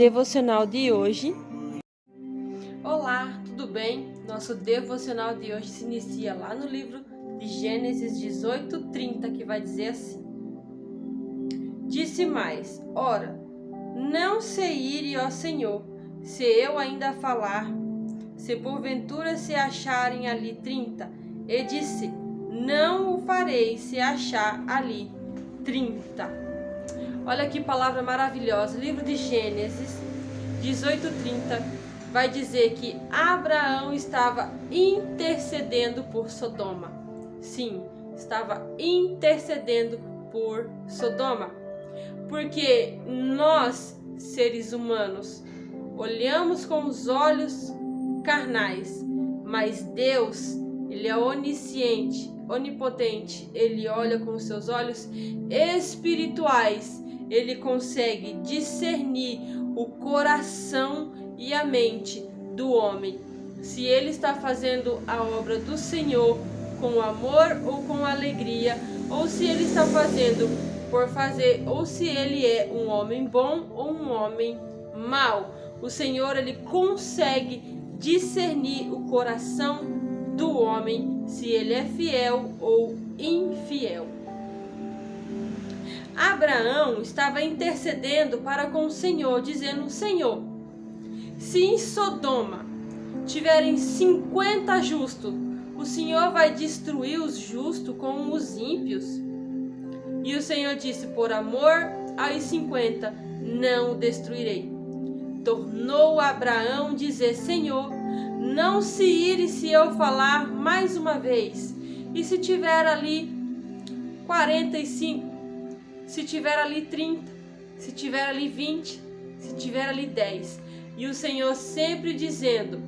devocional de hoje. Olá, tudo bem? Nosso devocional de hoje se inicia lá no livro de Gênesis 18:30, que vai dizer assim: Disse mais: Ora, não se ire, ó Senhor, se eu ainda falar, se porventura se acharem ali 30. E disse: Não o farei se achar ali 30. Olha que palavra maravilhosa. Livro de Gênesis 18:30 vai dizer que Abraão estava intercedendo por Sodoma. Sim, estava intercedendo por Sodoma. Porque nós, seres humanos, olhamos com os olhos carnais, mas Deus, Ele é onisciente, onipotente, Ele olha com os seus olhos espirituais. Ele consegue discernir o coração e a mente do homem. Se ele está fazendo a obra do Senhor com amor ou com alegria, ou se ele está fazendo por fazer, ou se ele é um homem bom ou um homem mau. O Senhor, ele consegue discernir o coração do homem, se ele é fiel ou infiel. Abraão estava intercedendo para com o Senhor, dizendo: Senhor, se em Sodoma tiverem 50 justos, o Senhor vai destruir os justos com os ímpios? E o Senhor disse: por amor aos 50, não o destruirei. Tornou Abraão dizer: Senhor, não se ire se eu falar mais uma vez. E se tiver ali 45, se tiver ali 30, se tiver ali 20, se tiver ali 10. E o Senhor sempre dizendo: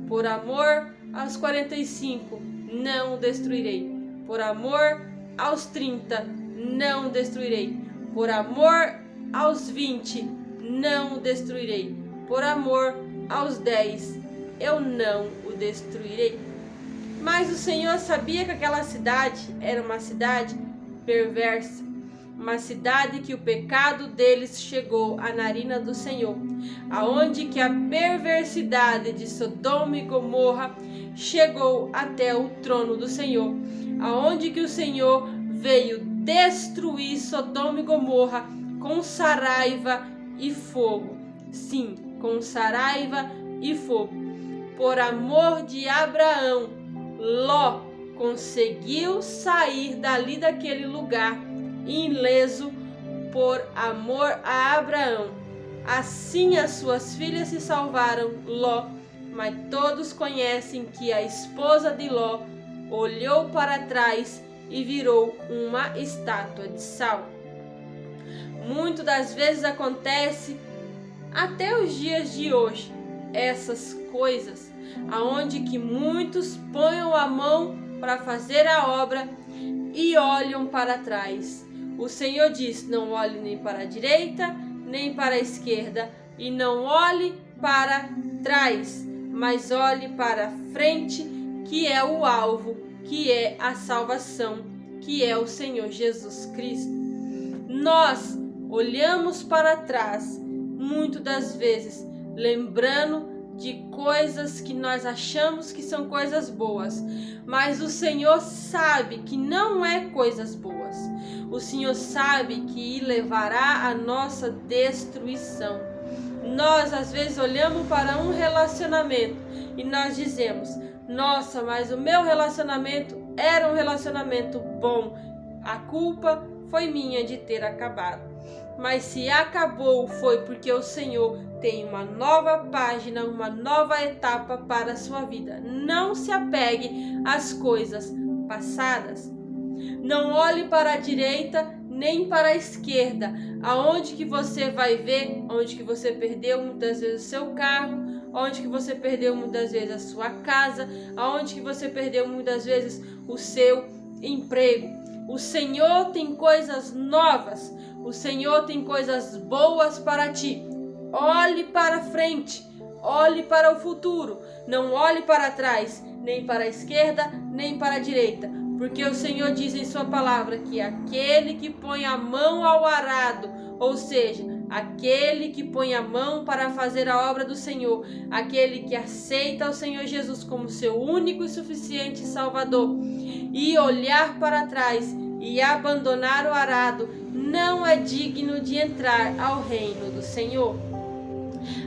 por amor aos 45, não o destruirei. Por amor aos 30, não o destruirei. Por amor aos 20, não o destruirei. Por amor aos 10, eu não o destruirei. Mas o Senhor sabia que aquela cidade era uma cidade perversa, uma cidade que o pecado deles chegou à narina do Senhor, aonde que a perversidade de Sodoma e Gomorra chegou até o trono do Senhor, aonde que o Senhor veio destruir Sodoma e Gomorra com saraiva e fogo. Sim, com saraiva e fogo. Por amor de Abraão, Ló conseguiu sair dali daquele lugar ileso por amor a Abraão. Assim as suas filhas se salvaram, Ló, mas todos conhecem que a esposa de Ló olhou para trás e virou uma estátua de sal. Muitas das vezes acontece até os dias de hoje essas coisas, aonde que muitos ponham a mão para fazer a obra e olham para trás. O Senhor diz: não olhe nem para a direita, nem para a esquerda, e não olhe para trás, mas olhe para frente, que é o alvo, que é a salvação, que é o Senhor Jesus Cristo. Nós olhamos para trás, muitas das vezes, lembrando de coisas que nós achamos que são coisas boas, mas o Senhor sabe que não é coisas boas. O Senhor sabe que levará à nossa destruição. Nós às vezes olhamos para um relacionamento e nós dizemos: nossa, mas o meu relacionamento era um relacionamento bom, a culpa foi minha de ter acabado. Mas se acabou, foi porque o Senhor tem uma nova página, uma nova etapa para a sua vida. Não se apegue às coisas passadas. Não olhe para a direita nem para a esquerda, aonde que você vai ver, onde que você perdeu muitas vezes o seu carro, onde que você perdeu muitas vezes a sua casa, aonde que você perdeu muitas vezes o seu emprego. O Senhor tem coisas novas, o Senhor tem coisas boas para ti. Olhe para frente, olhe para o futuro, não olhe para trás, nem para a esquerda, nem para a direita, porque o Senhor diz em sua palavra que aquele que põe a mão ao arado, ou seja, aquele que põe a mão para fazer a obra do Senhor, aquele que aceita o Senhor Jesus como seu único e suficiente Salvador, e olhar para trás e abandonar o arado, não é digno de entrar ao reino do Senhor.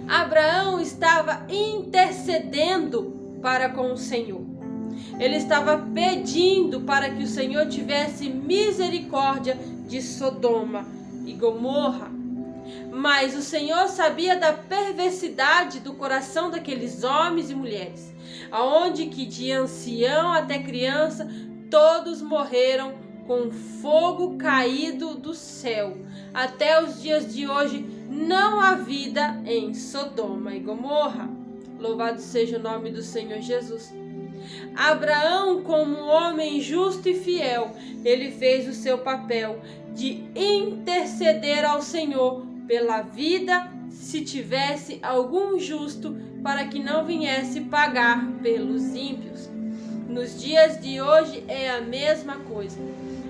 Abraão estava intercedendo para com o Senhor. Ele estava pedindo para que o Senhor tivesse misericórdia de Sodoma e Gomorra. Mas o Senhor sabia da perversidade do coração daqueles homens e mulheres, aonde que de ancião até criança, todos morreram com fogo caído do céu. Até os dias de hoje não há vida em Sodoma e Gomorra. Louvado seja o nome do Senhor Jesus. Abraão, como homem justo e fiel, ele fez o seu papel de interceder ao Senhor pela vida, se tivesse algum justo, para que não viesse pagar pelos ímpios. Nos dias de hoje é a mesma coisa,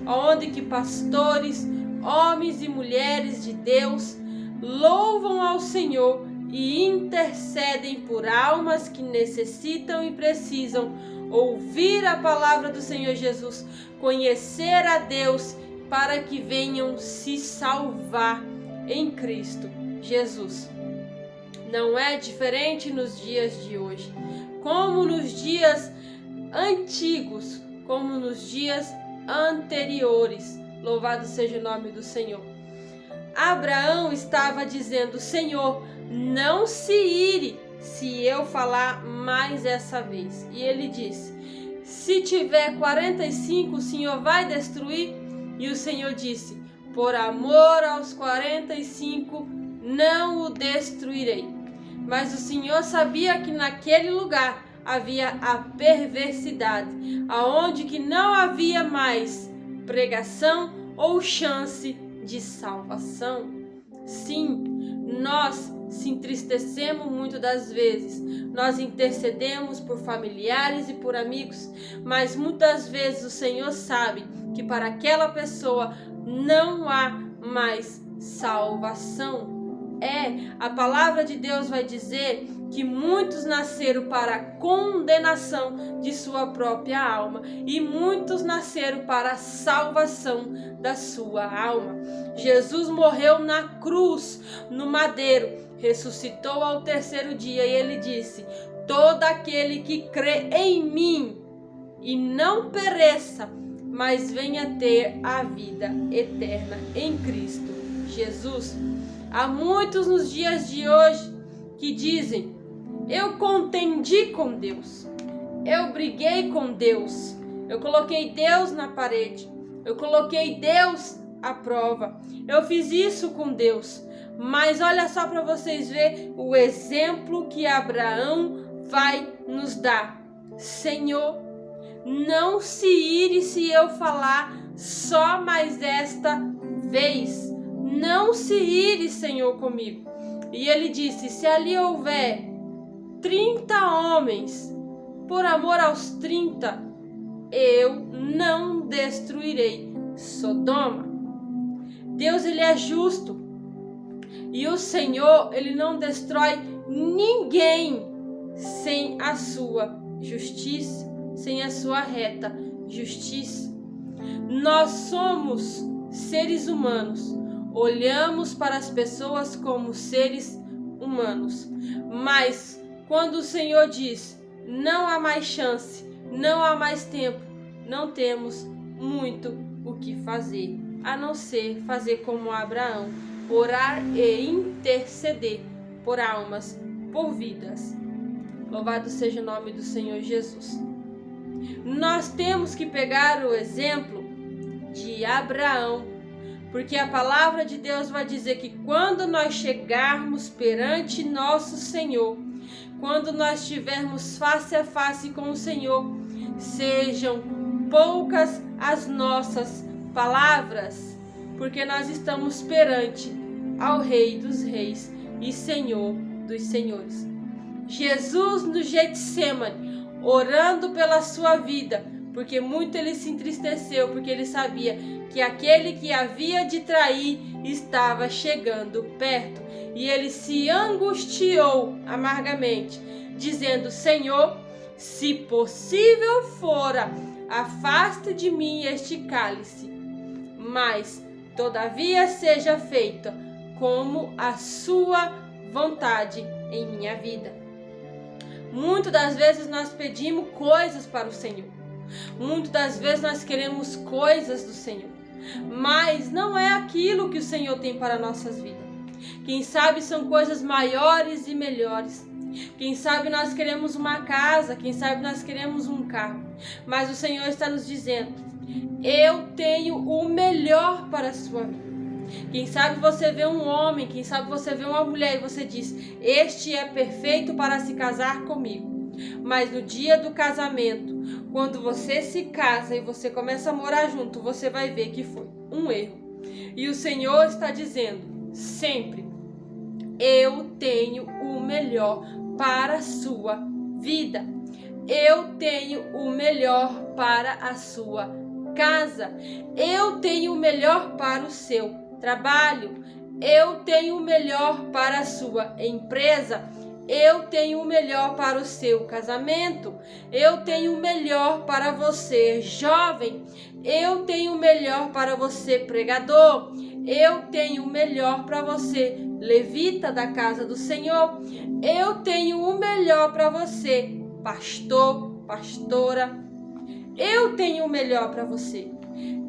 onde que pastores, homens e mulheres de Deus louvam ao Senhor e intercedem por almas que necessitam e precisam ouvir a palavra do Senhor Jesus, conhecer a Deus, para que venham se salvar em Cristo Jesus. Não é diferente nos dias de hoje, como nos dias antigos, como nos dias anteriores. Louvado seja o nome do Senhor. Abraão estava dizendo: Senhor, não se ire se eu falar mais essa vez. E ele disse: se tiver 45, o Senhor vai destruir? E o Senhor disse: por amor aos 45, não o destruirei. Mas o Senhor sabia que naquele lugar havia a perversidade, aonde que não havia mais pregação ou chance de salvação. Sim, nós se entristecemos muito das vezes, nós intercedemos por familiares e por amigos, mas muitas vezes o Senhor sabe que para aquela pessoa não há mais salvação. A palavra de Deus vai dizer que muitos nasceram para a condenação de sua própria alma e muitos nasceram para a salvação da sua alma. Jesus morreu na cruz, no madeiro, ressuscitou ao terceiro dia e ele disse: todo aquele que crê em mim e não pereça, mas venha ter a vida eterna em Cristo Jesus. Há muitos nos dias de hoje que dizem: eu contendi com Deus, eu briguei com Deus, eu coloquei Deus na parede, eu coloquei Deus à prova, eu fiz isso com Deus. Mas olha só para vocês verem o exemplo que Abraão vai nos dar. Senhor, não se ire se eu falar só mais esta vez. Não se ire, Senhor, comigo. E ele disse: se ali houver 30 homens, por amor aos 30, eu não destruirei Sodoma. Deus, ele é justo. E o Senhor, ele não destrói ninguém sem a sua justiça, sem a sua reta justiça. Nós somos seres humanos, olhamos para as pessoas como seres humanos, mas quando o Senhor diz: não há mais chance, não há mais tempo, não temos muito o que fazer, a não ser fazer como Abraão, orar e interceder por almas, por vidas. Louvado seja o nome do Senhor Jesus. Nós temos que pegar o exemplo de Abraão, porque a palavra de Deus vai dizer que quando nós chegarmos perante nosso Senhor, quando nós estivermos face a face com o Senhor, sejam poucas as nossas palavras, porque nós estamos perante ao Rei dos Reis e Senhor dos Senhores. Jesus no Getsemane, orando pela sua vida, porque muito ele se entristeceu, porque ele sabia que aquele que havia de trair estava chegando perto. E ele se angustiou amargamente, dizendo: Senhor, se possível fora, afasta de mim este cálice, mas todavia seja feita como a sua vontade em minha vida. Muitas das vezes nós pedimos coisas para o Senhor. Muitas das vezes nós queremos coisas do Senhor, mas não é aquilo que o Senhor tem para nossas vidas. Quem sabe são coisas maiores e melhores. Quem sabe nós queremos uma casa, quem sabe nós queremos um carro, mas o Senhor está nos dizendo: eu tenho o melhor para a sua vida. Quem sabe você vê um homem, quem sabe você vê uma mulher e você diz: este é perfeito para se casar comigo. Mas no dia do casamento, quando você se casa e você começa a morar junto, você vai ver que foi um erro. E o Senhor está dizendo sempre: eu tenho o melhor para a sua vida. Eu tenho o melhor para a sua casa. Eu tenho o melhor para o seu trabalho. Eu tenho o melhor para a sua empresa. Eu tenho o melhor para o seu casamento. Eu tenho o melhor para você, jovem. Eu tenho o melhor para você, pregador. Eu tenho o melhor para você, levita da casa do Senhor. Eu tenho o melhor para você, pastor, pastora. Eu tenho o melhor para você.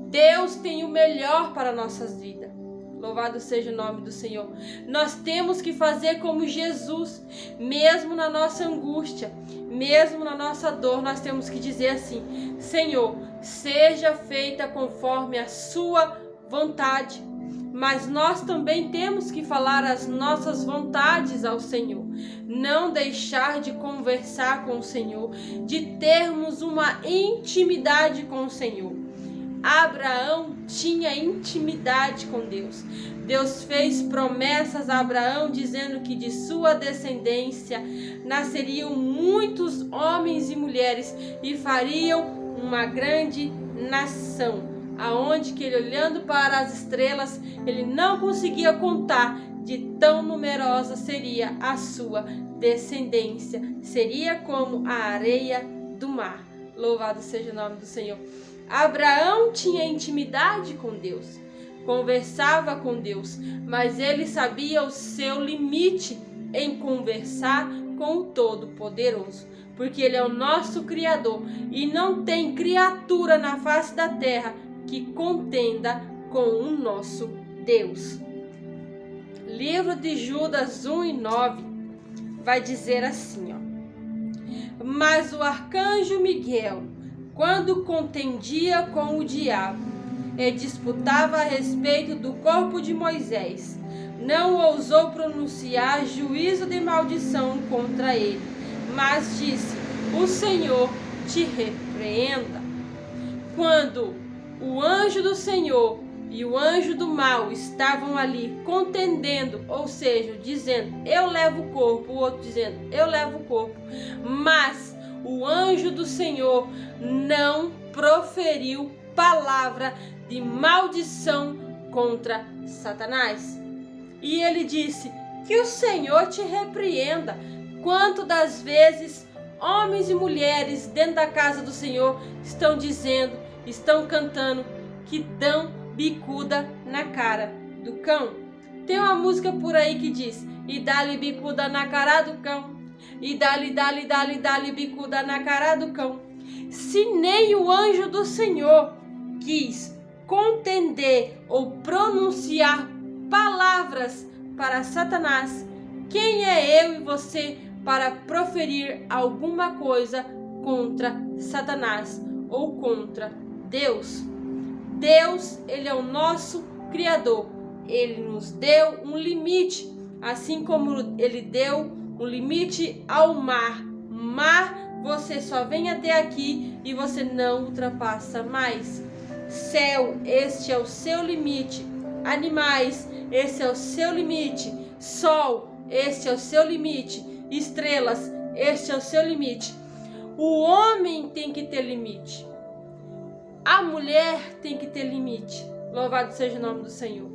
Deus tem o melhor para nossas vidas. Louvado seja o nome do Senhor. Nós temos que fazer como Jesus, mesmo na nossa angústia, mesmo na nossa dor, nós temos que dizer assim: Senhor, seja feita conforme a sua vontade. Mas nós também temos que falar as nossas vontades ao Senhor. Não deixar de conversar com o Senhor, de termos uma intimidade com o Senhor. Abraão tinha intimidade com Deus. Deus fez promessas a Abraão dizendo que de sua descendência nasceriam muitos homens e mulheres e fariam uma grande nação. Aonde que ele, olhando para as estrelas, ele não conseguia contar de tão numerosa seria a sua descendência. Seria como a areia do mar. Louvado seja o nome do Senhor. Abraão tinha intimidade com Deus, conversava com Deus, mas ele sabia o seu limite em conversar com o Todo-Poderoso, porque Ele é o nosso Criador e não tem criatura na face da terra que contenda com o nosso Deus. Livro de Judas 1:9 vai dizer assim, ó: mas o arcanjo Miguel, quando contendia com o diabo e disputava a respeito do corpo de Moisés, não ousou pronunciar juízo de maldição contra ele, mas disse: o Senhor te repreenda. Quando o anjo do Senhor e o anjo do mal estavam ali contendendo, ou seja, dizendo: eu levo o corpo, o outro dizendo: eu levo o corpo, mas o anjo do Senhor não proferiu palavra de maldição contra Satanás. E ele disse: que o Senhor te repreenda. Quanto das vezes homens e mulheres dentro da casa do Senhor estão dizendo, estão cantando que dão bicuda na cara do cão. Tem uma música por aí que diz: e dá-lhe bicuda na cara do cão. E dá-lhe bicuda na cara do cão. Se nem o anjo do Senhor quis contender ou pronunciar palavras para Satanás, quem é eu e você para proferir alguma coisa contra Satanás ou contra Deus? Deus, Ele é o nosso Criador. Ele nos deu um limite, assim como Ele deu um limite ao mar. Mar, você só vem até aqui e você não ultrapassa mais. Céu, este é o seu limite. Animais, esse é o seu limite. Sol, este é o seu limite. Estrelas, este é o seu limite. O homem tem que ter limite. A mulher tem que ter limite. Louvado seja o nome do Senhor.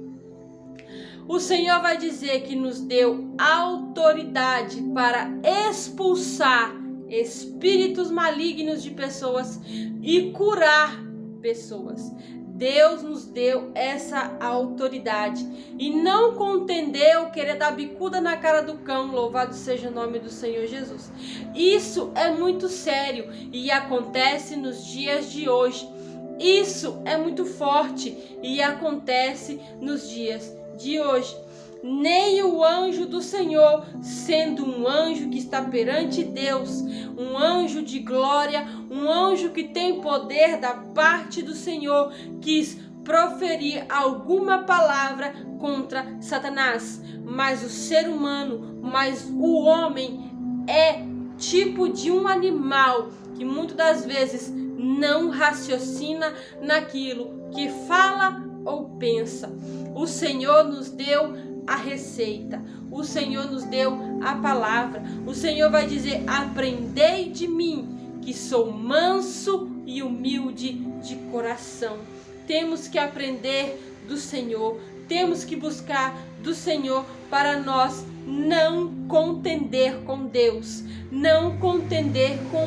O Senhor vai dizer que nos deu autoridade para expulsar espíritos malignos de pessoas e curar pessoas. Deus nos deu essa autoridade e não contendeu querer dar bicuda na cara do cão. Louvado seja o nome do Senhor Jesus. Isso é muito sério e acontece nos dias de hoje. Isso é muito forte e acontece nos dias de hoje. Nem o anjo do Senhor, sendo um anjo que está perante Deus, um anjo de glória, um anjo que tem poder da parte do Senhor, quis proferir alguma palavra contra Satanás. Mas o ser humano, mas o homem é tipo de um animal que muitas das vezes não raciocina naquilo que fala ou pensa. O Senhor nos deu a receita, o Senhor nos deu a palavra. O Senhor vai dizer: aprendei de mim, que sou manso e humilde de coração. Temos que aprender do Senhor, temos que buscar do Senhor para nós não contender com Deus, não contender com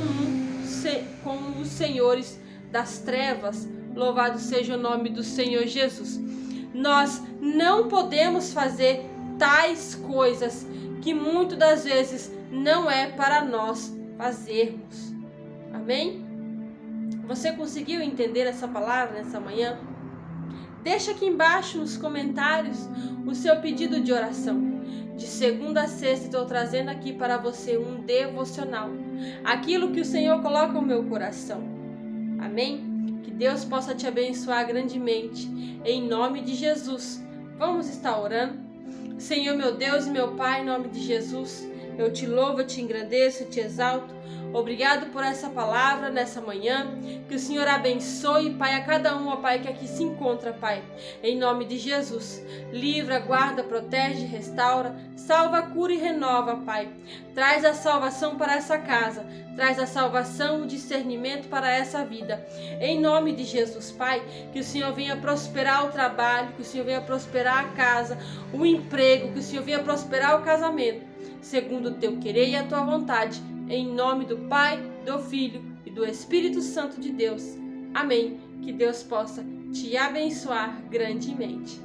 os senhores das trevas. Louvado seja o nome do Senhor Jesus. Nós não podemos fazer tais coisas que muitas das vezes não é para nós fazermos. Amém? Você conseguiu entender essa palavra nessa manhã? Deixa aqui embaixo nos comentários o seu pedido de oração. De segunda a sexta estou trazendo aqui para você um devocional. Aquilo que o Senhor coloca no meu coração. Amém? Que Deus possa te abençoar grandemente. Em nome de Jesus. Vamos estar orando. Senhor, meu Deus e meu Pai, em nome de Jesus, eu te louvo, eu te engrandeço, eu te exalto. Obrigado por essa palavra nessa manhã. Que o Senhor abençoe, Pai, a cada um, ó Pai, que aqui se encontra, Pai. Em nome de Jesus. Livra, guarda, protege, restaura, salva, cura e renova, Pai. Traz a salvação para essa casa. Traz a salvação, o discernimento para essa vida. Em nome de Jesus, Pai, que o Senhor venha prosperar o trabalho, que o Senhor venha prosperar a casa, o emprego, que o Senhor venha prosperar o casamento, segundo o teu querer e a tua vontade. Em nome do Pai, do Filho e do Espírito Santo de Deus. Amém. Que Deus possa te abençoar grandemente.